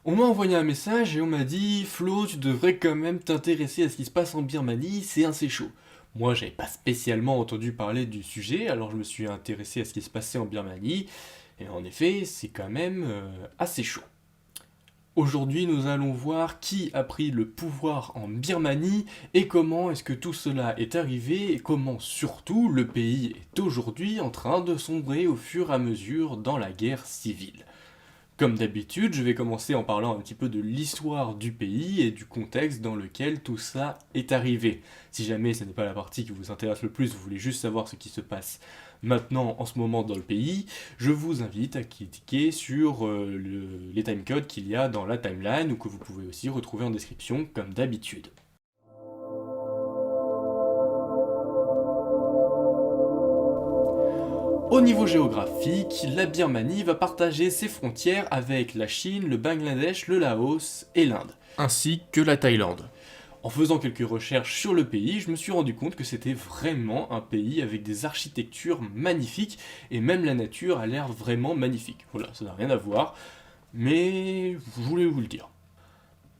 On m'a envoyé un message et on m'a dit Flo, tu devrais quand même t'intéresser à ce qui se passe en Birmanie, c'est assez chaud. Moi, j'avais pas spécialement entendu parler du sujet, alors je me suis intéressé à ce qui se passait en Birmanie, et en effet, c'est quand même assez chaud. Aujourd'hui, nous allons voir qui a pris le pouvoir en Birmanie et comment est-ce que tout cela est arrivé et comment surtout le pays est aujourd'hui en train de sombrer au fur et à mesure dans la guerre civile. Comme d'habitude, je vais commencer en parlant un petit peu de l'histoire du pays et du contexte dans lequel tout ça est arrivé. Si jamais ce n'est pas la partie qui vous intéresse le plus, vous voulez juste savoir ce qui se passe maintenant en ce moment dans le pays, je vous invite à cliquer sur les timecodes qu'il y a dans la timeline ou que vous pouvez aussi retrouver en description comme d'habitude. Au niveau géographique, la Birmanie va partager ses frontières avec la Chine, le Bangladesh, le Laos et l'Inde, ainsi que la Thaïlande. En faisant quelques recherches sur le pays, je me suis rendu compte que c'était vraiment un pays avec des architectures magnifiques et même la nature a l'air vraiment magnifique. Voilà, ça n'a rien à voir, mais je voulais vous le dire.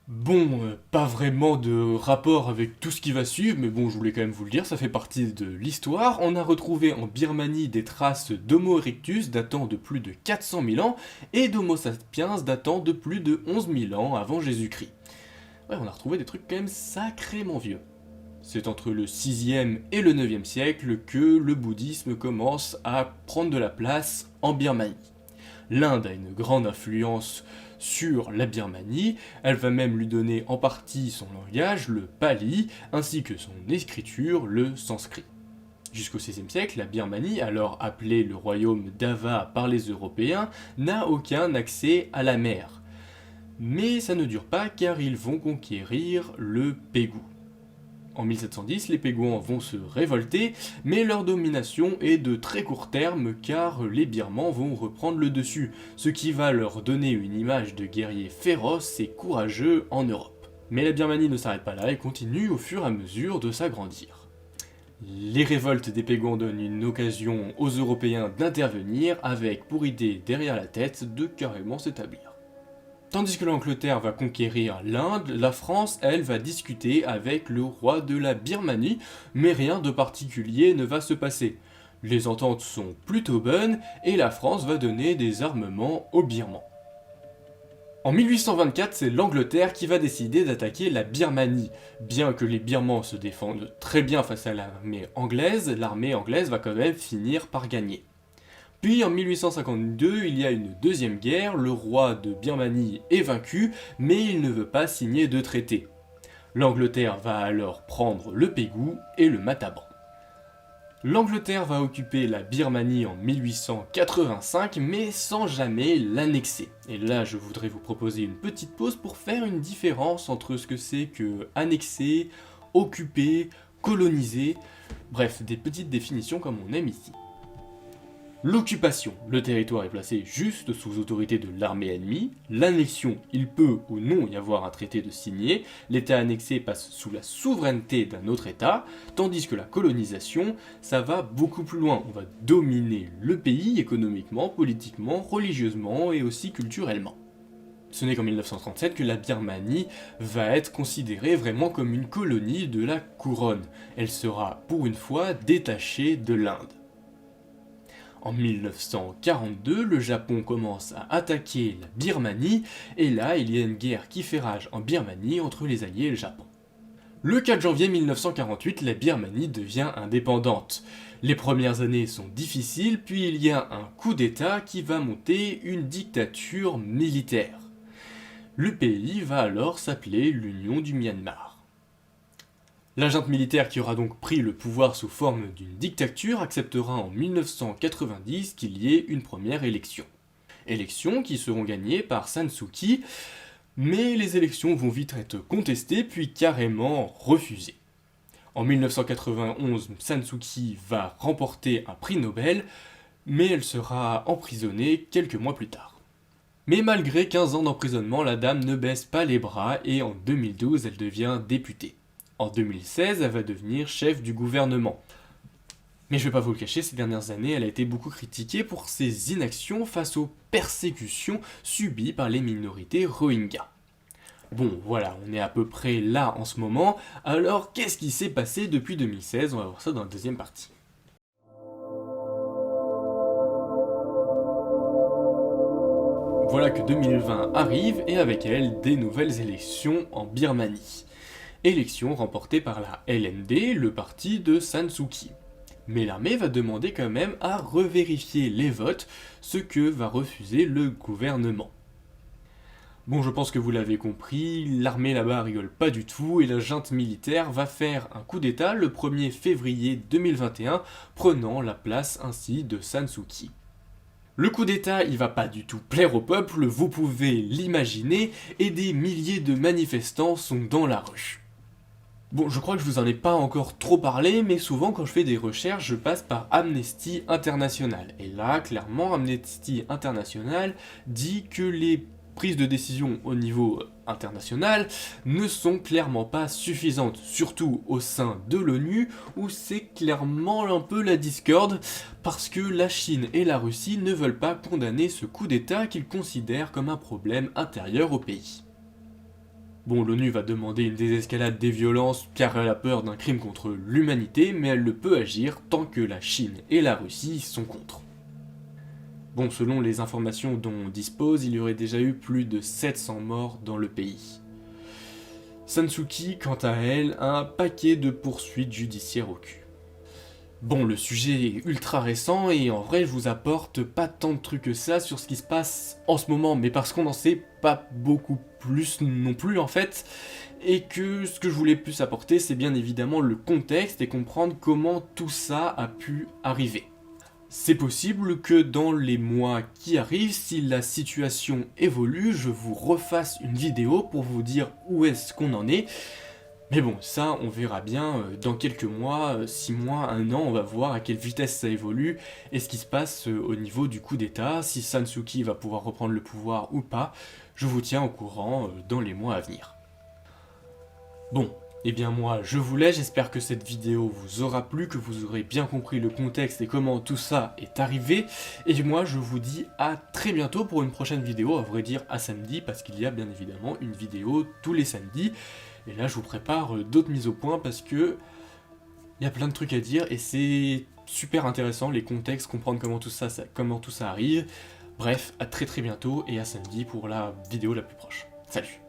Bon, pas vraiment de rapport avec tout ce qui va suivre, mais bon, je voulais quand même vous le dire, ça fait partie de l'histoire. On a retrouvé en Birmanie des traces d'Homo erectus datant de plus de 400 000 ans et d'Homo sapiens datant de plus de 11 000 ans avant Jésus-Christ. Ouais, on a retrouvé des trucs quand même sacrément vieux. C'est entre le 6e et le 9e siècle que le bouddhisme commence à prendre de la place en Birmanie. L'Inde a une grande influence sur la Birmanie, elle va même lui donner en partie son langage, le pali, ainsi que son écriture, le sanskrit. Jusqu'au XVIe siècle, la Birmanie, alors appelée le royaume d'Ava par les Européens, n'a aucun accès à la mer. Mais ça ne dure pas car ils vont conquérir le Pégou. En 1710, les Péguans vont se révolter, mais leur domination est de très court terme car les Birmans vont reprendre le dessus, ce qui va leur donner une image de guerriers féroces et courageux en Europe. Mais la Birmanie ne s'arrête pas là et continue au fur et à mesure de s'agrandir. Les révoltes des Péguans donnent une occasion aux Européens d'intervenir avec pour idée derrière la tête de carrément s'établir. Tandis que l'Angleterre va conquérir l'Inde, la France, elle, va discuter avec le roi de la Birmanie, mais rien de particulier ne va se passer. Les ententes sont plutôt bonnes et la France va donner des armements aux Birmans. En 1824, c'est l'Angleterre qui va décider d'attaquer la Birmanie. Bien que les Birmans se défendent très bien face à l'armée anglaise va quand même finir par gagner. Puis en 1852, il y a une deuxième guerre, le roi de Birmanie est vaincu, mais il ne veut pas signer de traité. L'Angleterre va alors prendre le Pégou et le Mataban. L'Angleterre va occuper la Birmanie en 1885, mais sans jamais l'annexer. Et là, je voudrais vous proposer une petite pause pour faire une différence entre ce que c'est que annexer, occuper, coloniser, bref, des petites définitions comme on aime ici. L'occupation, le territoire est placé juste sous autorité de l'armée ennemie. L'annexion, il peut ou non y avoir un traité de signé. L'État annexé passe sous la souveraineté d'un autre État, tandis que la colonisation, ça va beaucoup plus loin. On va dominer le pays économiquement, politiquement, religieusement et aussi culturellement. Ce n'est qu'en 1937 que la Birmanie va être considérée vraiment comme une colonie de la couronne. Elle sera pour une fois détachée de l'Inde. En 1942, le Japon commence à attaquer la Birmanie, et là, il y a une guerre qui fait rage en Birmanie entre les Alliés et le Japon. Le 4 janvier 1948, la Birmanie devient indépendante. Les premières années sont difficiles, puis il y a un coup d'État qui va monter une dictature militaire. Le pays va alors s'appeler l'Union du Myanmar. La junte militaire qui aura donc pris le pouvoir sous forme d'une dictature acceptera en 1990 qu'il y ait une première élection. Élections qui seront gagnées par San Suu Kyi, mais les élections vont vite être contestées puis carrément refusées. En 1991, San Suu Kyi va remporter un prix Nobel, mais elle sera emprisonnée quelques mois plus tard. Mais malgré 15 ans d'emprisonnement, la dame ne baisse pas les bras et en 2012, elle devient députée. En 2016, elle va devenir chef du gouvernement. Mais je vais pas vous le cacher, ces dernières années, elle a été beaucoup critiquée pour ses inactions face aux persécutions subies par les minorités Rohingyas. Bon, voilà, on est à peu près là en ce moment, alors qu'est-ce qui s'est passé depuis 2016? On va voir ça dans la deuxième partie. Voilà que 2020 arrive et avec elle des nouvelles élections en Birmanie. Élections remportées par la LND, le parti de San Suu Kyi. Mais l'armée va demander quand même à revérifier les votes, ce que va refuser le gouvernement. Bon, je pense que vous l'avez compris, l'armée là-bas rigole pas du tout et la junte militaire va faire un coup d'état le 1er février 2021, prenant la place ainsi de San Suu Kyi. Le coup d'état, il va pas du tout plaire au peuple, vous pouvez l'imaginer, et des milliers de manifestants sont dans la rue. Bon, je crois que je vous en ai pas encore trop parlé, mais souvent quand je fais des recherches, je passe par Amnesty International. Et là, clairement, Amnesty International dit que les prises de décision au niveau international ne sont clairement pas suffisantes, surtout au sein de l'ONU, où c'est clairement un peu la discorde, parce que la Chine et la Russie ne veulent pas condamner ce coup d'état qu'ils considèrent comme un problème intérieur au pays. Bon, l'ONU va demander une désescalade des violences car elle a peur d'un crime contre l'humanité, mais elle ne peut agir tant que la Chine et la Russie sont contre. Bon, selon les informations dont on dispose, il y aurait déjà eu plus de 700 morts dans le pays. San Suu Kyi, quant à elle, a un paquet de poursuites judiciaires au cul. Bon, le sujet est ultra récent et en vrai, je vous apporte pas tant de trucs que ça sur ce qui se passe en ce moment, mais parce qu'on n'en sait pas beaucoup plus non plus en fait, et que ce que je voulais plus apporter, c'est bien évidemment le contexte et comprendre comment tout ça a pu arriver. C'est possible que dans les mois qui arrivent, si la situation évolue, je vous refasse une vidéo pour vous dire où est-ce qu'on en est. Mais bon, ça on verra bien dans quelques mois, 6 mois, 1 an, on va voir à quelle vitesse ça évolue et ce qui se passe au niveau du coup d'état, si San Suu Kyi va pouvoir reprendre le pouvoir ou pas. Je vous tiens au courant dans les mois à venir. Bon. Eh bien moi, je vous laisse, j'espère que cette vidéo vous aura plu, que vous aurez bien compris le contexte et comment tout ça est arrivé. Et moi, je vous dis à très bientôt pour une prochaine vidéo, à vrai dire à samedi, parce qu'il y a bien évidemment une vidéo tous les samedis. Et là, je vous prépare d'autres mises au point parce que il y a plein de trucs à dire et c'est super intéressant, les contextes, comprendre comment tout ça arrive. Bref, à très bientôt et à samedi pour la vidéo la plus proche. Salut!